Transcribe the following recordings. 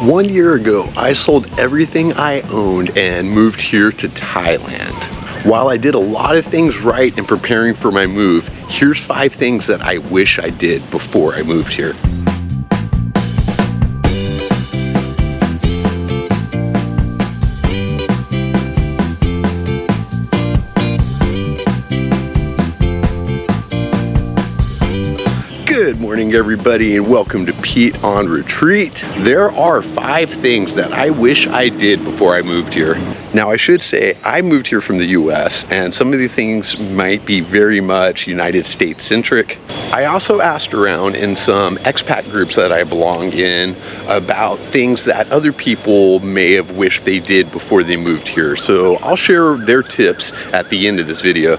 1 year ago, I sold everything I owned and moved here to Thailand. While I did a lot of things right in preparing for my move, here's 5 things that I wish I did before I moved here. Good morning, everybody, and welcome to Pete on Retreat. There are 5 things that I wish I did before I moved here. Now, I should say I moved here from the US, and some of the things might be very much United States centric. I also asked around in some expat groups that I belong in about things that other people may have wished they did before they moved here. So I'll share their tips at the end of this video.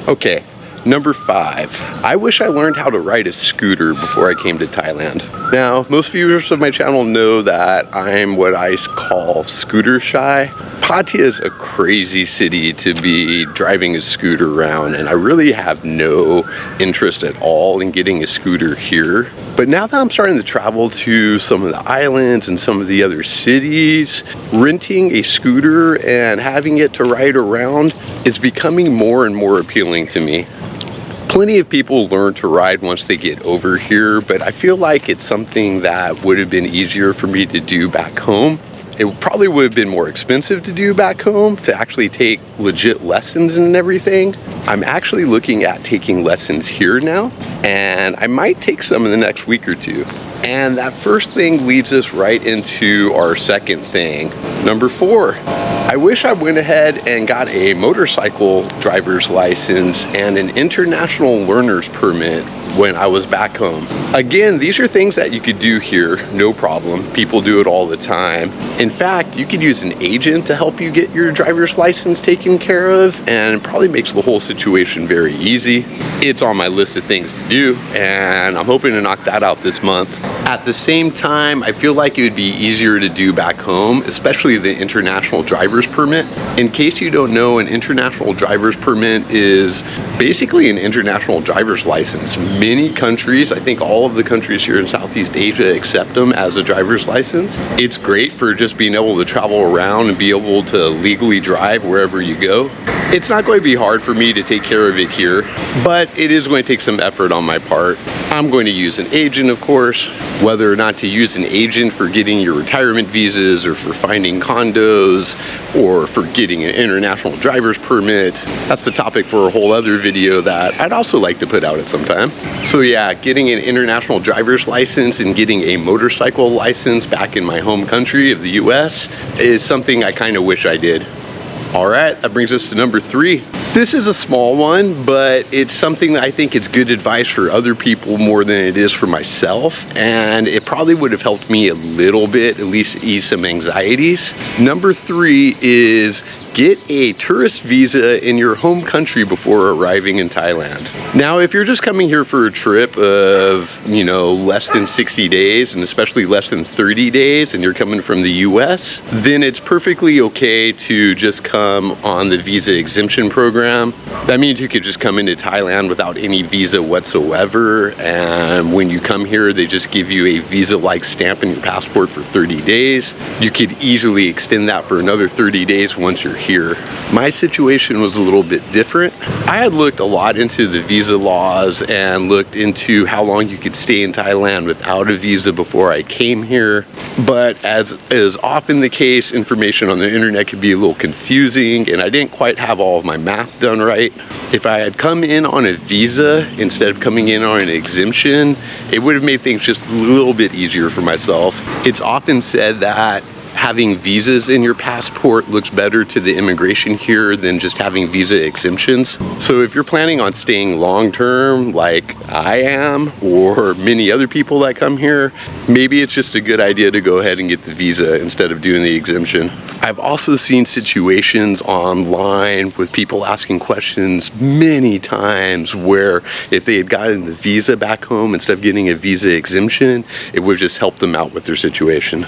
Okay. Number 5, I wish I learned how to ride a scooter before I came to Thailand. Now, most viewers of my channel know that I'm what I call scooter shy. Pattaya is a crazy city to be driving a scooter around, and I really have no interest at all in getting a scooter here. But now that I'm starting to travel to some of the islands and some of the other cities, renting a scooter and having it to ride around is becoming more and more appealing to me. Plenty of people learn to ride once they get over here, but I feel like it's something that would have been easier for me to do back home. It probably would have been more expensive to do back home, to actually take legit lessons and everything. I'm actually looking at taking lessons here now, and I might take some in the next week or two. And that first thing leads us right into our second thing. Number 4, I wish I went ahead and got a motorcycle driver's license and an international learner's permit when I was back home. Again, these are things that you could do here, no problem. People do it all the time. In fact, you could use an agent to help you get your driver's license taken care of, and it probably makes the whole situation very easy. It's on my list of things to do, and I'm hoping to knock that out this month. At the same time, I feel like it would be easier to do back home, especially the international driver's permit. In case you don't know, an international driver's permit is basically an international driver's license. Many countries, I think all of the countries here in Southeast Asia, accept them as a driver's license. It's great for just being able to travel around and be able to legally drive wherever you go. It's not going to be hard for me to take care of it here, but it is going to take some effort on my part. I'm going to use an agent, of course. Whether or not to use an agent for getting your retirement visas, or for finding condos, or for getting an international driver's permit, that's the topic for a whole other video that I'd also like to put out at some time. So yeah, getting an international driver's license and getting a motorcycle license back in my home country of the US is something I kind of wish I did. All right, that brings us to number 3. This is a small one, but it's something that I think it's good advice for other people more than it is for myself, and it probably would have helped me a little bit, at least ease some anxieties. Number 3 is get a tourist visa in your home country before arriving in Thailand. Now, if you're just coming here for a trip of, less than 60 days, and especially less than 30 days, and you're coming from the US, then it's perfectly okay to just come on the visa exemption program. That means you could just come into Thailand without any visa whatsoever, and when you come here, they just give you a visa-like stamp in your passport for 30 days. You could easily extend that for another 30 days once you're here. My situation was a little bit different. I had looked a lot into the visa laws and looked into how long you could stay in Thailand without a visa before I came here, but as is often the case, information on the internet could be a little confusing, and I didn't quite have all of my math done right. If I had come in on a visa instead of coming in on an exemption, it would have made things just a little bit easier for myself. It's often said that having visas in your passport looks better to the immigration here than just having visa exemptions. So if you're planning on staying long term like I am, or many other people that come here, maybe it's just a good idea to go ahead and get the visa instead of doing the exemption. I've also seen situations online with people asking questions many times where if they had gotten the visa back home instead of getting a visa exemption, it would just help them out with their situation.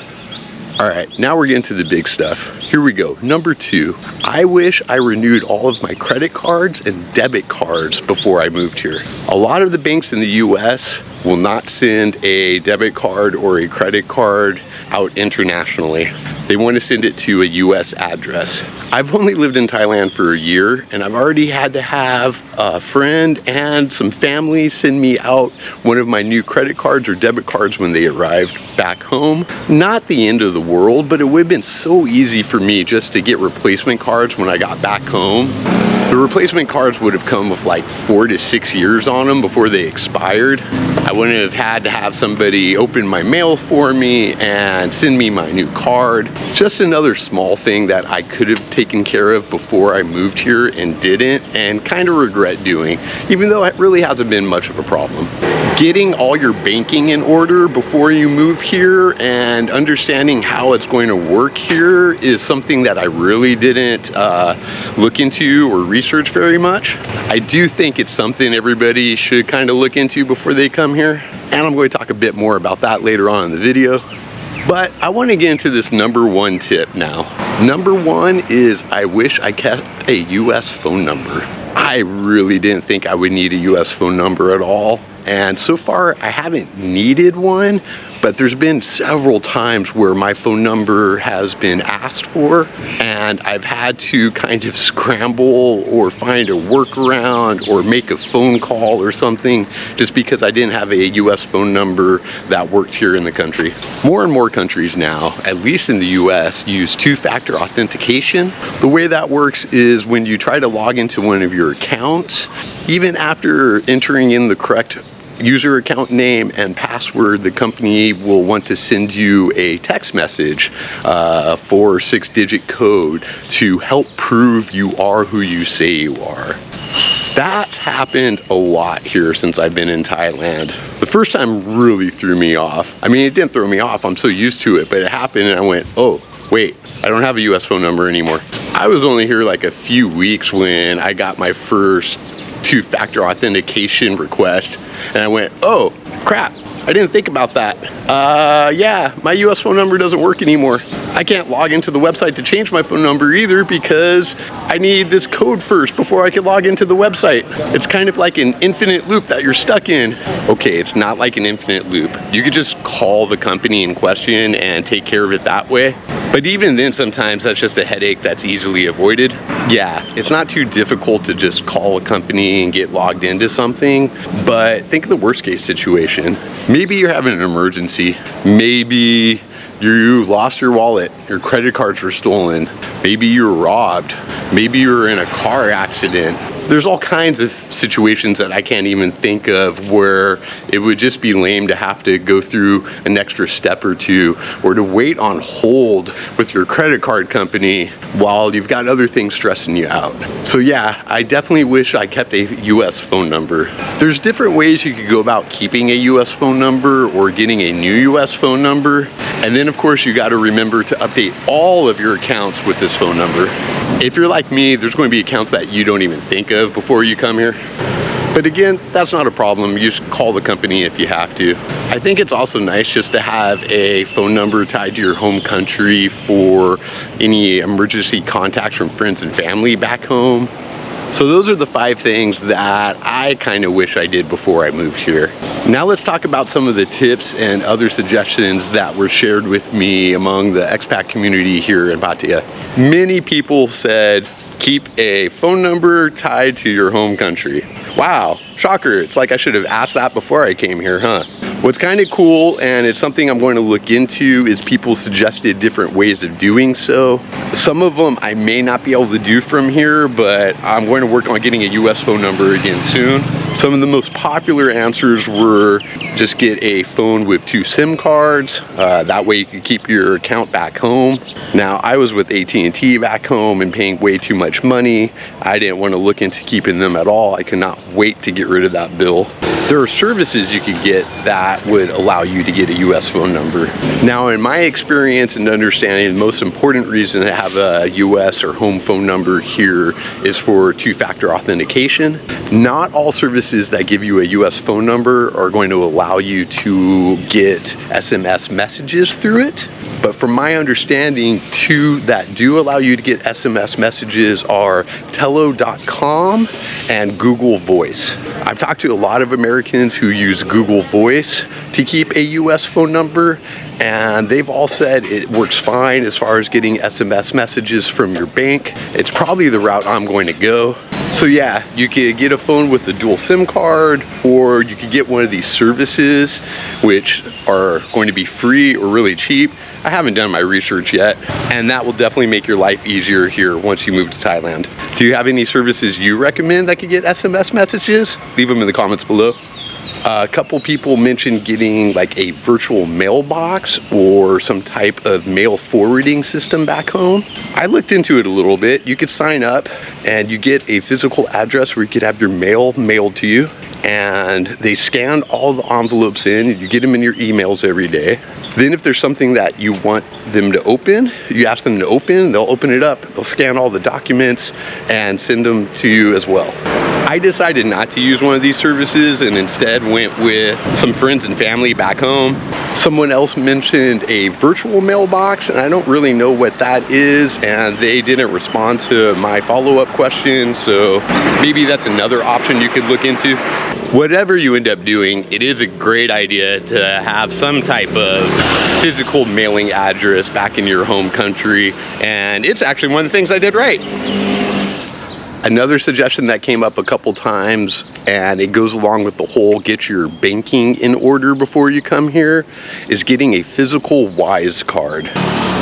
All right, now we're getting to the big stuff. Here we go. Number 2, I wish I renewed all of my credit cards and debit cards before I moved here. A lot of the banks in the US will not send a debit card or a credit card out internationally. They want to send it to a US address. I've only lived in Thailand for a year, and I've already had to have a friend and some family send me out one of my new credit cards or debit cards when they arrived back home. Not the end of the world, but it would have been so easy for me just to get replacement cards when I got back home. The replacement cards would have come with like 4 to 6 years on them before they expired. I wouldn't have had to have somebody open my mail for me and send me my new card. Just another small thing that I could have taken care of before I moved here and didn't, and kind of regret doing, even though it really hasn't been much of a problem. Getting all your banking in order before you move here and understanding how it's going to work here is something that I really didn't look into or research very much. I do think it's something everybody should kind of look into before they come here, and I'm going to talk a bit more about that later on in the video. But I want to get into this number one tip now. Number one is I wish I kept a US phone number. I really didn't think I would need a US phone number at all. And so far I haven't needed one, but there's been several times where my phone number has been asked for and I've had to kind of scramble or find a workaround or make a phone call or something just because I didn't have a US phone number that worked here in the country. More and more countries now, at least in the US, use two-factor authentication. The way that works is when you try to log into one of your accounts, even after entering in the correct user account name and password, the company will want to send you a text message, 4 or 6 digit code to help prove you are who you say you are. That's happened a lot here since I've been in Thailand. The first time really threw me off. I mean, it didn't throw me off, I'm so used to it, but it happened and I went, oh, wait, I don't have a US phone number anymore. I was only here like a few weeks when I got my first two-factor authentication request and I went, oh crap, I didn't think about that. Yeah, my US phone number doesn't work anymore. I can't log into the website to change my phone number either because I need this code first before I can log into the website. It's kind of like an infinite loop that you're stuck in. Okay, it's not like an infinite loop. You could just call the company in question and take care of it that way. But even then, sometimes that's just a headache that's easily avoided. Yeah, it's not too difficult to just call a company and get logged into something, but think of the worst case situation. Maybe you're having an emergency. Maybe you lost your wallet, your credit cards were stolen, maybe you were robbed, maybe you were in a car accident. There's all kinds of situations that I can't even think of where it would just be lame to have to go through an extra step or two or to wait on hold with your credit card company while you've got other things stressing you out. So yeah, I definitely wish I kept a US phone number. There's different ways you could go about keeping a US phone number or getting a new US phone number. And then of course you got to remember to update all of your accounts with this phone number. If you're like me, there's going to be accounts that you don't even think of before you come here. But again, that's not a problem. You just call the company if you have to. I think it's also nice just to have a phone number tied to your home country for any emergency contacts from friends and family back home. So those are the 5 things that I kind of wish I did before I moved here. Now let's talk about some of the tips and other suggestions that were shared with me among the expat community here in Pattaya. Many people said, keep a phone number tied to your home country. Wow, shocker, it's like I should have asked that before I came here, huh? What's kind of cool, and it's something I'm going to look into, is people suggested different ways of doing so. Some of them I may not be able to do from here, but I'm going to work on getting a US phone number again soon. Some of the most popular answers were just get a phone with 2 SIM cards. That way you can keep your account back home. Now, I was with AT&T back home and paying way too much money. I didn't want to look into keeping them at all. I could not wait to get rid of that bill. There are services you could get that would allow you to get a US phone number. Now, in my experience and understanding, the most important reason to have a US or home phone number here is for two-factor authentication. Not all services services that give you a US phone number are going to allow you to get SMS messages through it. But from my understanding, two that do allow you to get SMS messages are Tello.com and Google Voice. I've talked to a lot of Americans who use Google Voice to keep a US phone number, and they've all said it works fine as far as getting SMS messages from your bank. It's probably the route I'm going to go. So yeah, you could get a phone with a dual SIM card, or you could get one of these services which are going to be free or really cheap. I haven't done my research yet, and that will definitely make your life easier here once you move to Thailand. Do you have any services you recommend that could get SMS messages? Leave them in the comments below. A couple people mentioned getting like a virtual mailbox or some type of mail forwarding system back home. I looked into it a little bit. You could sign up and you get a physical address where you could have your mail mailed to you, and they scan all the envelopes in, and you get them in your emails every day. Then if there's something that you want them to open, you ask them to open, they'll open it up, they'll scan all the documents and send them to you as well. I decided not to use one of these services and instead went with some friends and family back home. Someone else mentioned a virtual mailbox, and I don't really know what that is, and they didn't respond to my follow-up question, so maybe that's another option you could look into. Whatever you end up doing, it is a great idea to have some type of physical mailing address back in your home country, and it's actually one of the things I did right. Another suggestion that came up a couple times, and it goes along with the whole get your banking in order before you come here, is getting a physical Wise card.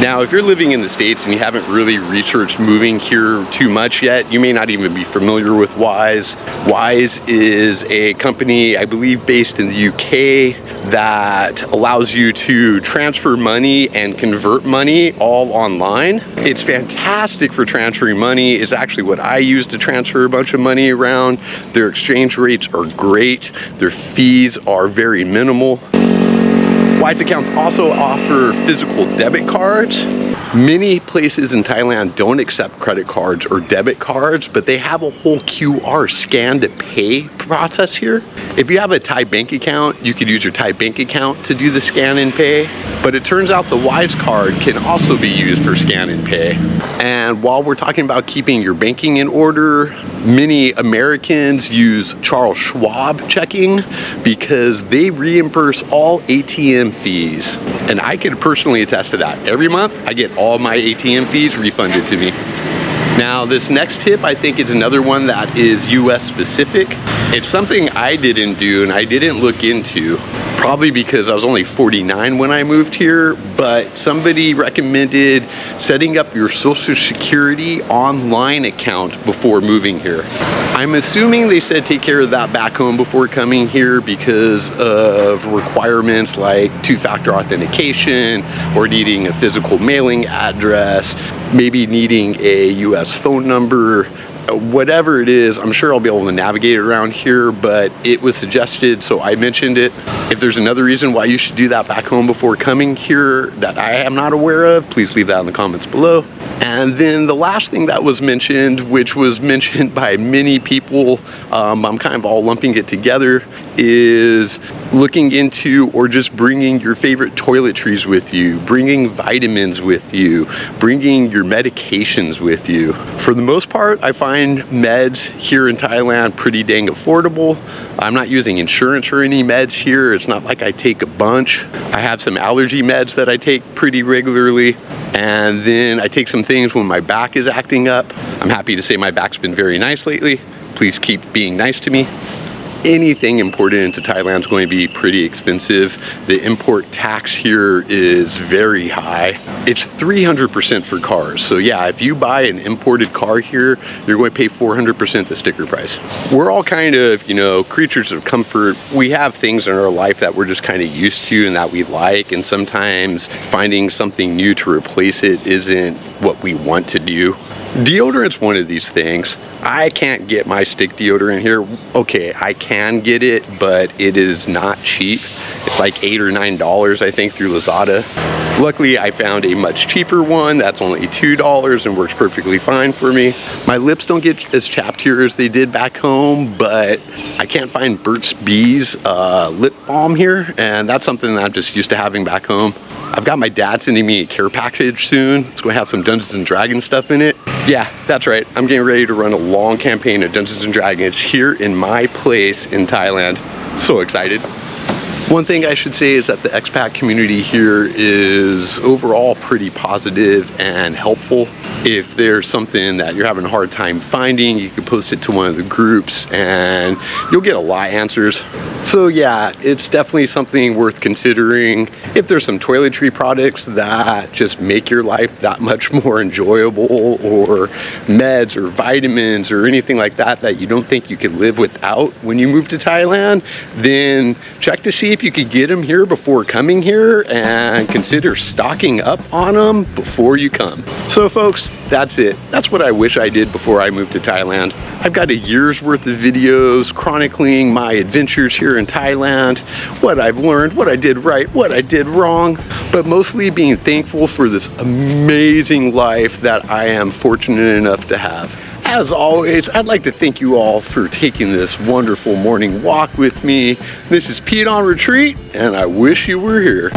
Now, if you're living in the States and you haven't really researched moving here too much yet, you may not even be familiar with Wise. Wise is a company, I believe, based in the UK that allows you to transfer money and convert money all online. It's fantastic for transferring money. It's actually what I use to transfer a bunch of money around. Their exchange rates are great. Their fees are very minimal. Wise accounts also offer physical debit cards. Many places in Thailand don't accept credit cards or debit cards, but they have a whole QR scan to pay process here. If you have a Thai bank account, you could use your Thai bank account to do the scan and pay, but it turns out the Wise card can also be used for scan and pay. And while we're talking about keeping your banking in order, many Americans use Charles Schwab checking because they reimburse all ATM fees. And I can personally attest to that. Every month, I get all my ATM fees refunded to me. Now, this next tip, I think, is another one that is US specific. It's something I didn't do and I didn't look into, probably because I was only 49 when I moved here, but somebody recommended setting up your Social Security online account before moving here. I'm assuming they said take care of that back home before coming here because of requirements like two-factor authentication or needing a physical mailing address, maybe needing a US phone number. Whatever it is, I'm sure I'll be able to navigate it around here, but it was suggested, so I mentioned it. If there's another reason why you should do that back home before coming here that I am not aware of, please leave that in the comments below. And then the last thing that was mentioned, which was mentioned by many people, I'm kind of all lumping it together, is looking into or just bringing your favorite toiletries with you, bringing vitamins with you, bringing your medications with you. For the most part, I find meds here in Thailand pretty dang affordable. I'm not using insurance for any meds here. It's not like I take a bunch. I have some allergy meds that I take pretty regularly. And then I take some things when my back is acting up. I'm happy to say my back's been very nice lately. Please keep being nice to me. Anything imported into Thailand is going to be pretty expensive. The import tax here is very high. It's 300% for cars. So yeah, if you buy an imported car here, you're going to pay 400% the sticker price. We're all kind of, creatures of comfort. We have things in our life that we're just kind of used to and that we like, and sometimes finding something new to replace it isn't what we want to do. Deodorant's one of these things. I can't get my stick deodorant here. Okay, I can get it, but it is not cheap. It's like $8 or $9, I think, through Lazada. Luckily, I found a much cheaper one that's only $2 and works perfectly fine for me. My lips don't get as chapped here as they did back home, but I can't find Burt's Bees lip balm here, and that's something that I'm just used to having back home. I've got my dad sending me a care package soon. It's going to have some Dungeons and Dragons stuff in it. Yeah, that's right. I'm getting ready to run a long campaign of Dungeons and Dragons here in my place in Thailand. So excited. One thing I should say is that the expat community here is overall pretty positive and helpful. If there's something that you're having a hard time finding, you can post it to one of the groups and you'll get a lot of answers. So yeah, it's definitely something worth considering. If there's some toiletry products that just make your life that much more enjoyable, or meds or vitamins or anything like that that you don't think you could live without when you move to Thailand, then check to see if you could get them here before coming here and consider stocking up on them before you come. So folks, that's it. That's what I wish I did before I moved to Thailand. I've got a year's worth of videos chronicling my adventures here in Thailand, what I've learned, what I did right, what I did wrong, but mostly being thankful for this amazing life that I am fortunate enough to have. As always, I'd like to thank you all for taking this wonderful morning walk with me. This is Pete on Retreat, and I wish you were here.